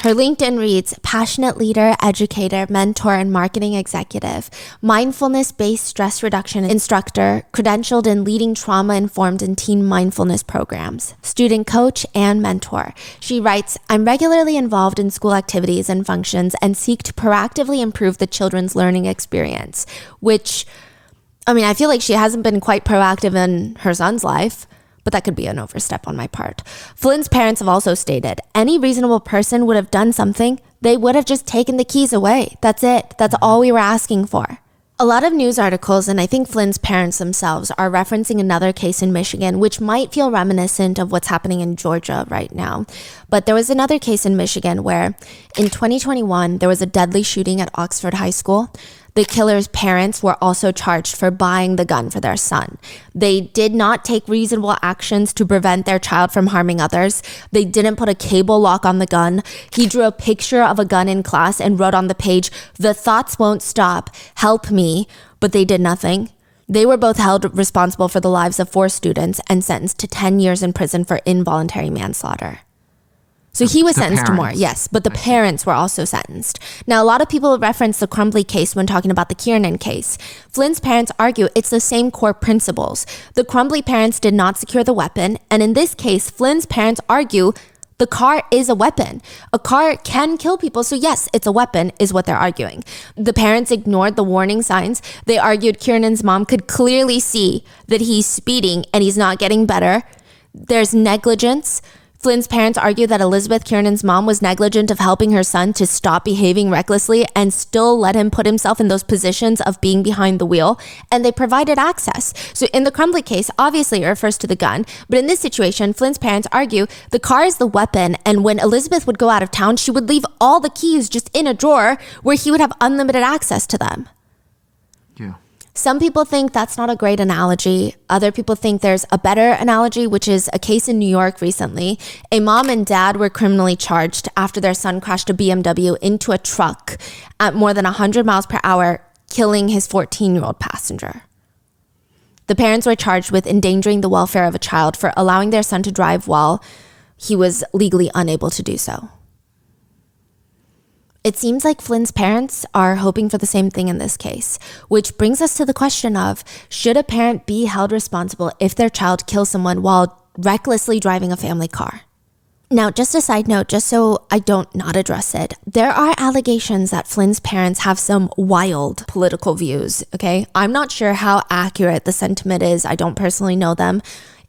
Her LinkedIn reads, passionate leader, educator, mentor, and marketing executive, mindfulness-based stress reduction instructor, credentialed in leading trauma-informed and teen mindfulness programs, student coach, and mentor. She writes, I'm regularly involved in school activities and functions and seek to proactively improve the children's learning experience, which, I mean, I feel like she hasn't been quite proactive in her son's life, but that could be an overstep on my part. Flynn's parents have also stated, any reasonable person would have done something. They would have just taken the keys away. That's it. That's all we were asking for. A lot of news articles, and I think Flynn's parents themselves, are referencing another case in Michigan, which might feel reminiscent of what's happening in Georgia right now. But there was another case in Michigan where in 2021, there was a deadly shooting at Oxford High School. The killer's parents were also charged for buying the gun for their son. They did not take reasonable actions to prevent their child from harming others. They didn't put a cable lock on the gun. He drew a picture of a gun in class and wrote on the page, "The thoughts won't stop. Help me." But they did nothing. They were both held responsible for the lives of 4 students and sentenced to 10 years in prison for involuntary manslaughter. So he was sentenced to more, yes, but the parents were also sentenced. Now, a lot of people reference the Crumbly case when talking about the Kiernan case. Flynn's parents argue it's the same core principles. The Crumbly parents did not secure the weapon, and in this case, Flynn's parents argue the car is a weapon. A car can kill people, so yes, it's a weapon, is what they're arguing. The parents ignored the warning signs. They argued Kiernan's mom could clearly see that he's speeding and he's not getting better. There's negligence. Flynn's parents argue that Elizabeth Kiernan's mom was negligent of helping her son to stop behaving recklessly and still let him put himself in those positions of being behind the wheel, and they provided access. So in the Crumbly case, obviously it refers to the gun, but in this situation, Flynn's parents argue the car is the weapon, and when Elizabeth would go out of town, she would leave all the keys just in a drawer where he would have unlimited access to them.
Yeah.
Some people think that's not a great analogy. Other people think there's a better analogy, which is a case in New York recently. A mom and dad were criminally charged after their son crashed a BMW into a truck at more than 100 miles per hour, killing his 14-year-old passenger. The parents were charged with endangering the welfare of a child for allowing their son to drive while he was legally unable to do so. It seems like Flynn's parents are hoping for the same thing in this case, which brings us to the question of, should a parent be held responsible if their child kills someone while recklessly driving a family car? Now, just a side note, just so I don't not address it, there are allegations that Flynn's parents have some wild political views, okay? I'm not sure how accurate the sentiment is. I don't personally know them.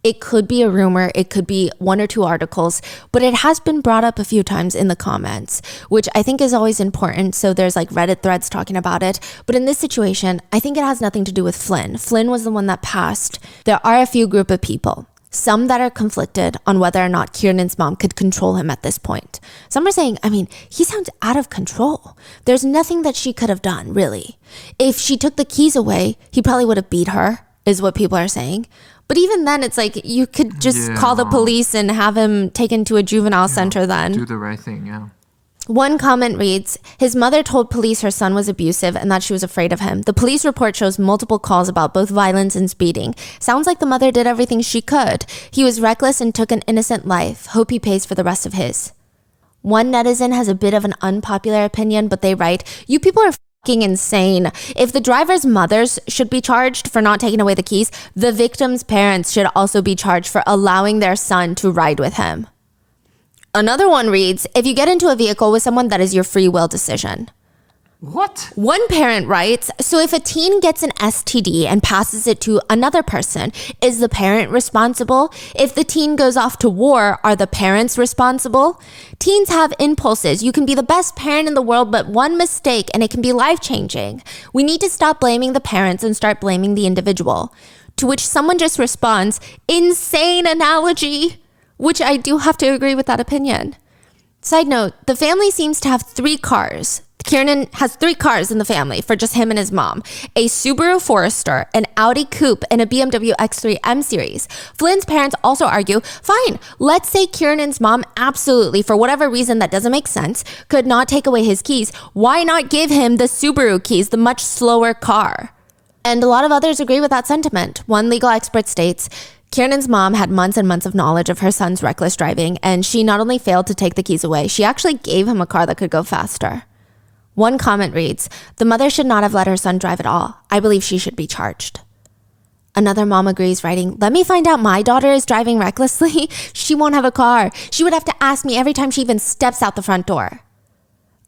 It could be a rumor, it could be one or two articles, but it has been brought up a few times in the comments, which I think is always important. So there's like Reddit threads talking about it. But in this situation, I think it has nothing to do with Flynn. Flynn was the one that passed. There are a few group of people, some that are conflicted on whether or not Kiernan's mom could control him at this point. Some are saying, he sounds out of control. There's nothing that she could have done, really. If she took the keys away, he probably would have beat her, is what people are saying. But even then, it's like you could just call the police and have him taken to a juvenile center then.
Do the right thing, yeah.
One comment reads, his mother told police her son was abusive and that she was afraid of him. The police report shows multiple calls about both violence and speeding. Sounds like the mother did everything she could. He was reckless and took an innocent life. Hope he pays for the rest of his. One netizen has a bit of an unpopular opinion, but they write, you people are insane. If the driver's mothers should be charged for not taking away the keys, the victim's parents should also be charged for allowing their son to ride with him. Another one reads, if you get into a vehicle with someone, that is your free will decision.
What?
One parent writes, so if a teen gets an STD and passes it to another person, is the parent responsible? If the teen goes off to war, are the parents responsible? Teens have impulses. You can be the best parent in the world, but one mistake and it can be life-changing. We need to stop blaming the parents and start blaming the individual. To which someone just responds, insane analogy, which I do have to agree with that opinion. Side note, the family seems to have 3 cars. Kiernan has 3 cars in the family for just him and his mom. A Subaru Forester, an Audi Coupe, and a BMW X3 M Series. Flynn's parents also argue, fine, let's say Kiernan's mom absolutely, for whatever reason that doesn't make sense, could not take away his keys. Why not give him the Subaru keys, the much slower car? And a lot of others agree with that sentiment. One legal expert states, Kiernan's mom had months and months of knowledge of her son's reckless driving, and she not only failed to take the keys away, she actually gave him a car that could go faster. One comment reads, the mother should not have let her son drive at all. I believe she should be charged. Another mom agrees, writing, let me find out my daughter is driving recklessly. She won't have a car. She would have to ask me every time she even steps out the front door.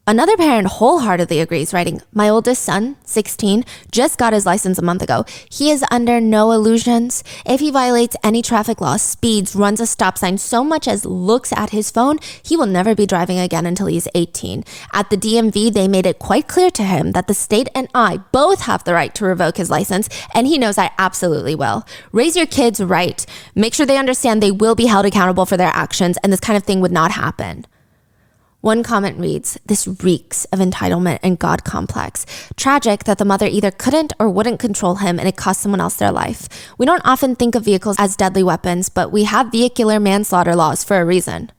Another parent wholeheartedly agrees, writing, my oldest son, 16, just got his license a month ago. He is under no illusions. If he violates any traffic law, speeds, runs a stop sign, so much as looks at his phone, he will never be driving again until he's 18. At the DMV, they made it quite clear to him that the state and I both have the right to revoke his license, and he knows I absolutely will. Raise your kids right. Make sure they understand they will be held accountable for their actions, and this kind of thing would not happen. One comment reads, this reeks of entitlement and God complex. Tragic that the mother either couldn't or wouldn't control him and it cost someone else their life. We don't often think of vehicles as deadly weapons, but we have vehicular manslaughter laws for a reason.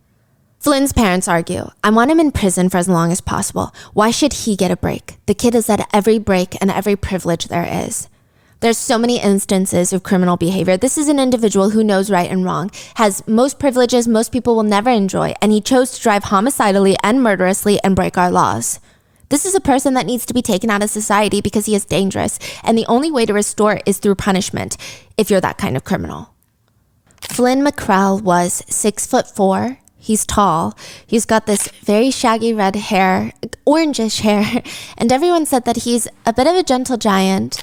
Flynn's parents argue, I want him in prison for as long as possible. Why should he get a break? The kid is at every break and every privilege there is. There's so many instances of criminal behavior. This is an individual who knows right and wrong, has most privileges most people will never enjoy, and he chose to drive homicidally and murderously and break our laws. This is a person that needs to be taken out of society because he is dangerous, and the only way to restore is through punishment, if you're that kind of criminal. Flynn McCrell was 6'4". He's tall. He's got this very shaggy red hair, orangish hair, and everyone said that he's a bit of a gentle giant.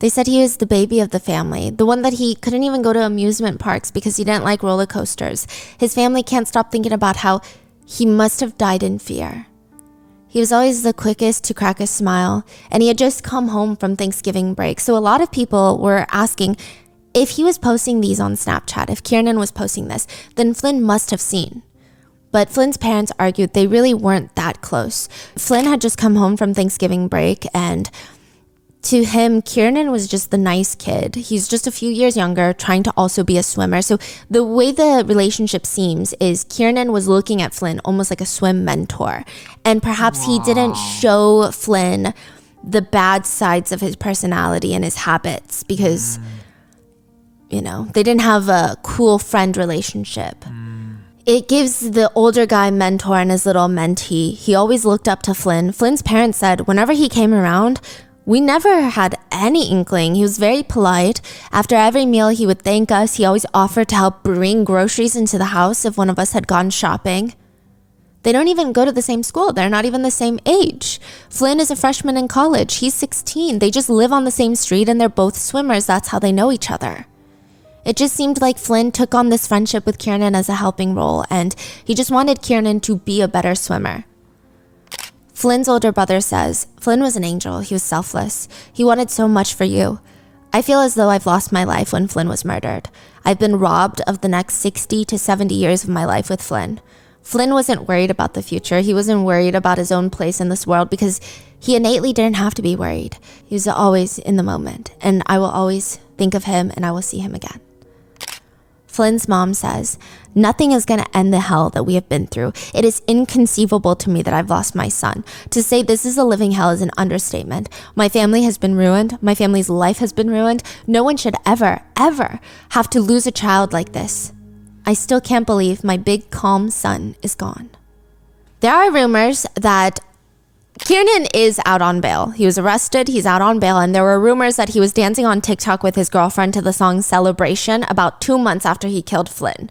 They said he was the baby of the family, the one that he couldn't even go to amusement parks because he didn't like roller coasters. His family can't stop thinking about how he must have died in fear. He was always the quickest to crack a smile, and he had just come home from Thanksgiving break. So a lot of people were asking if he was posting these on Snapchat, if Kiernan was posting this, then Flynn must have seen. But Flynn's parents argued they really weren't that close. Flynn had just come home from Thanksgiving break, and to him, Kiernan was just the nice kid. He's just a few years younger, trying to also be a swimmer. So the way the relationship seems is Kiernan was looking at Flynn almost like a swim mentor. And perhaps he didn't show Flynn the bad sides of his personality and his habits because, you know, they didn't have a cool friend relationship. It gives the older guy mentor and his little mentee. He always looked up to Flynn. Flynn's parents said whenever he came around, we never had any inkling. He was very polite. After every meal, he would thank us. He always offered to help bring groceries into the house if one of us had gone shopping. They don't even go to the same school. They're not even the same age. Flynn is a freshman in college. He's 16. They just live on the same street and they're both swimmers. That's how they know each other. It just seemed like Flynn took on this friendship with Kiernan as a helping role, and he just wanted Kiernan to be a better swimmer. Flynn's older brother says, Flynn was an angel. He was selfless. He wanted so much for you. I feel as though I've lost my life when Flynn was murdered. I've been robbed of the next 60 to 70 years of my life with Flynn. Flynn wasn't worried about the future. He wasn't worried about his own place in this world because he innately didn't have to be worried. He was always in the moment, and I will always think of him and I will see him again. Flynn's mom says, nothing is going to end the hell that we have been through. It is inconceivable to me that I've lost my son. To say this is a living hell is an understatement. My family has been ruined. My family's life has been ruined. No one should ever, ever have to lose a child like this. I still can't believe my big, calm son is gone. There are rumors that Kiernan is out on bail. He was arrested, he's out on bail, and there were rumors that he was dancing on TikTok with his girlfriend to the song Celebration about 2 months after he killed Flynn.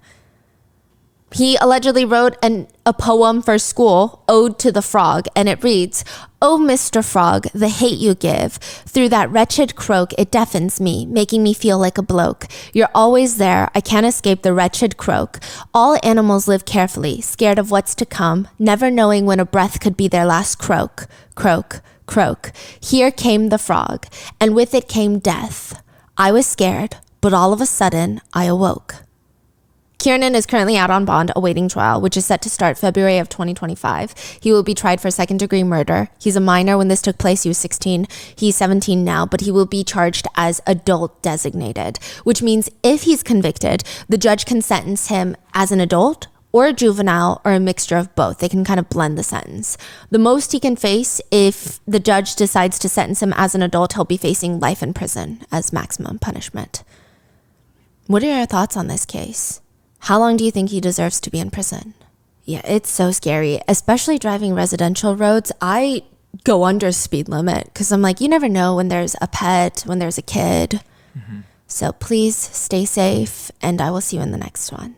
He allegedly wrote a poem for school, Ode to the Frog, and it reads, "Oh, Mr. Frog, the hate you give. Through that wretched croak, it deafens me, making me feel like a bloke. You're always there, I can't escape the wretched croak. All animals live carefully, scared of what's to come, never knowing when a breath could be their last croak. Croak, croak. Here came the frog, and with it came death. I was scared, but all of a sudden, I awoke." Kiernan is currently out on bond awaiting trial, which is set to start February of 2025. He will be tried for second-degree murder. He's a minor when this took place. He was 16. He's 17 now, but he will be charged as adult designated, which means if he's convicted, the judge can sentence him as an adult or a juvenile or a mixture of both. They can kind of blend the sentence. The most he can face, if the judge decides to sentence him as an adult, he'll be facing life in prison as maximum punishment. What are your thoughts on this case? How long do you think he deserves to be in prison? Yeah, it's so scary, especially driving residential roads. I go under speed limit because I'm like, you never know when there's a pet, when there's a kid. So please stay safe, and I will see you in the next one.